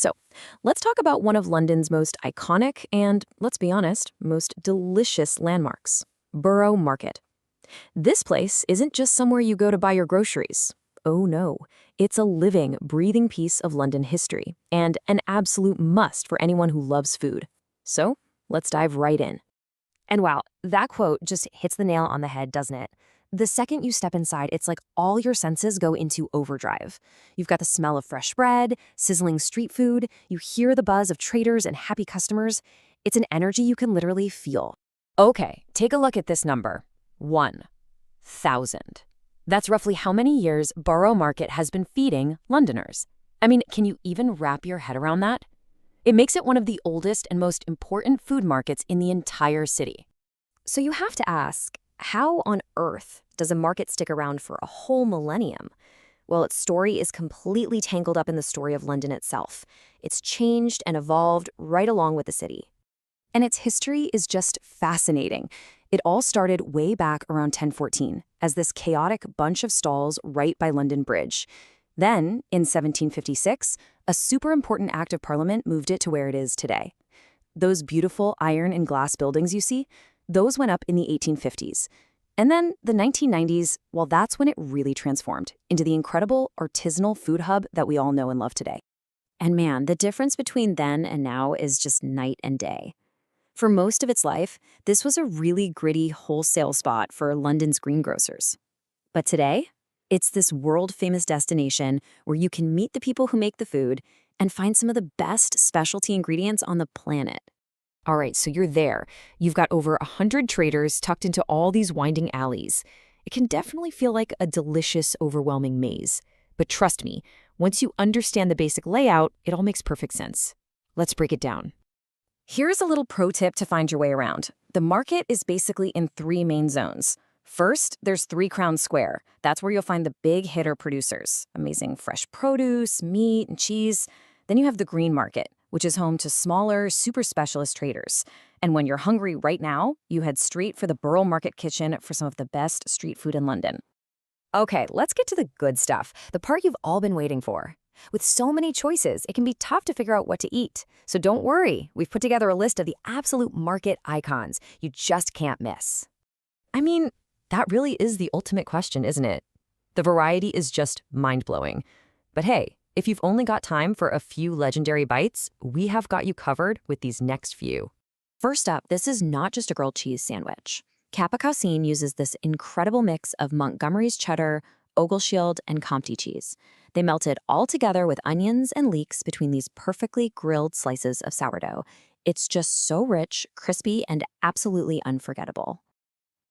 So, let's talk about one of London's most iconic and, let's be honest, most delicious landmarks, Borough Market. This place isn't just somewhere you go to buy your groceries. Oh no, it's a living, breathing piece of London history and an absolute must for anyone who loves food. So, let's dive right in. And wow, that quote just hits the nail on the head, doesn't it? The second you step inside, it's like all your senses go into overdrive. You've got the smell of fresh bread, sizzling street food, you hear the buzz of traders and happy customers. It's an energy you can literally feel. Okay, take a look at this number. 1,000. That's roughly how many years Borough Market has been feeding Londoners. I mean, can you even wrap your head around that? It makes it one of the oldest and most important food markets in the entire city. So you have to ask, how on earth does a market stick around for a whole millennium? Well, its story is completely tangled up in the story of London itself. It's changed and evolved right along with the city. And its history is just fascinating. It all started way back around 1014 as this chaotic bunch of stalls right by London Bridge. Then, in 1756, a super important act of Parliament moved it to where it is today. Those beautiful iron and glass buildings you see, those went up in the 1850s. And then the 1990s, well, that's when it really transformed into the incredible artisanal food hub that we all know and love today. And man, the difference between then and now is just night and day. For most of its life, this was a really gritty wholesale spot for London's greengrocers. But today, it's this world-famous destination where you can meet the people who make the food and find some of the best specialty ingredients on the planet. All right, so you're there. You've got over 100 traders tucked into all these winding alleys. It can definitely feel like a delicious, overwhelming maze. But trust me, once you understand the basic layout, it all makes perfect sense. Let's break it down. Here's a little pro tip to find your way around. The market is basically in 3 main zones. First, there's 3 Crown Square. That's where you'll find the big hitter producers, amazing fresh produce, meat, and cheese. Then you have the Green Market, which is home to smaller, super specialist traders. And when you're hungry right now, you head straight for the Borough Market kitchen for some of the best street food in London. Okay, let's get to the good stuff, the part you've all been waiting for. With so many choices, it can be tough to figure out what to eat. So don't worry, we've put together a list of the absolute market icons you just can't miss. I mean, that really is the ultimate question, isn't it? The variety is just mind-blowing. But hey, if you've only got time for a few legendary bites, we have got you covered with these next few. First up, this is not just a grilled cheese sandwich. Kappa Cuisine uses this incredible mix of Montgomery's cheddar, Ogleshield, and Comté cheese. They melt it all together with onions and leeks between these perfectly grilled slices of sourdough. It's just so rich, crispy, and absolutely unforgettable.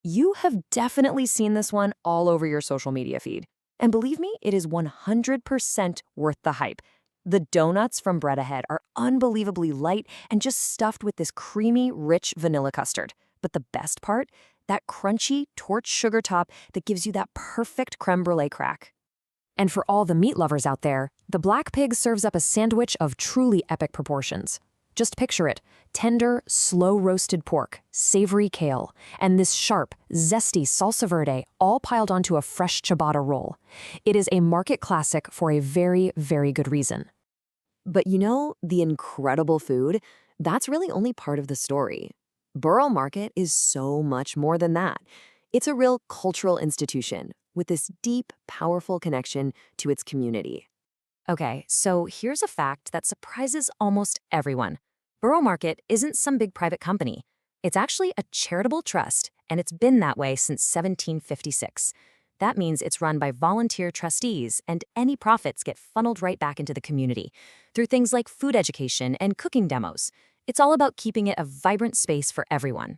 You have definitely seen this one all over your social media feed. And believe me, it is 100% worth the hype. The donuts from Bread Ahead are unbelievably light and just stuffed with this creamy, rich vanilla custard. But the best part? That crunchy, torch sugar top that gives you that perfect creme brulee crack. And for all the meat lovers out there, the Black Pig serves up a sandwich of truly epic proportions. Just picture it, tender, slow-roasted pork, savory kale, and this sharp, zesty salsa verde all piled onto a fresh ciabatta roll. It is a market classic for a very, very good reason. But you know, the incredible food, that's really only part of the story. Borough Market is so much more than that. It's a real cultural institution with this deep, powerful connection to its community. Okay, so here's a fact that surprises almost everyone. Borough Market isn't some big private company. It's actually a charitable trust, and it's been that way since 1756. That means it's run by volunteer trustees, and any profits get funneled right back into the community through things like food education and cooking demos. It's all about keeping it a vibrant space for everyone.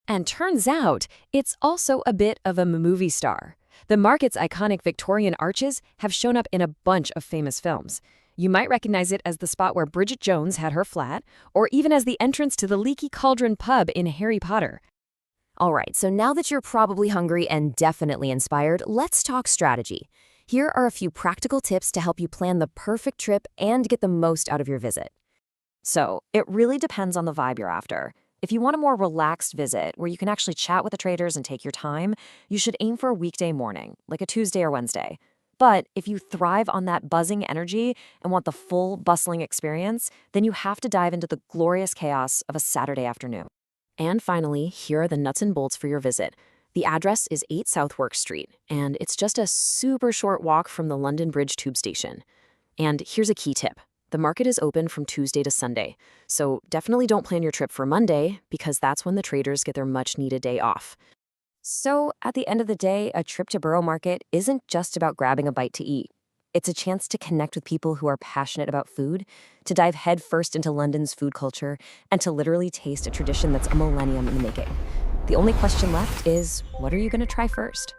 And turns out, it's also a bit of a movie star. The market's iconic Victorian arches have shown up in a bunch of famous films. You might recognize it as the spot where Bridget Jones had her flat, or even as the entrance to the Leaky Cauldron pub in Harry Potter. All right, so now that you're probably hungry and definitely inspired, let's talk strategy. Here are a few practical tips to help you plan the perfect trip and get the most out of your visit. So, it really depends on the vibe you're after. If you want a more relaxed visit where you can actually chat with the traders and take your time, you should aim for a weekday morning, like a Tuesday or Wednesday. But if you thrive on that buzzing energy and want the full bustling experience, then you have to dive into the glorious chaos of a Saturday afternoon. And finally, here are the nuts and bolts for your visit. The address is 8 Southwark Street, and it's just a super short walk from the London Bridge tube station. And here's a key tip. The market is open from Tuesday to Sunday, so definitely don't plan your trip for Monday because that's when the traders get their much-needed day off. So, at the end of the day, a trip to Borough Market isn't just about grabbing a bite to eat. It's a chance to connect with people who are passionate about food, to dive headfirst into London's food culture, and to literally taste a tradition that's a millennium in the making. The only question left is, what are you going to try first?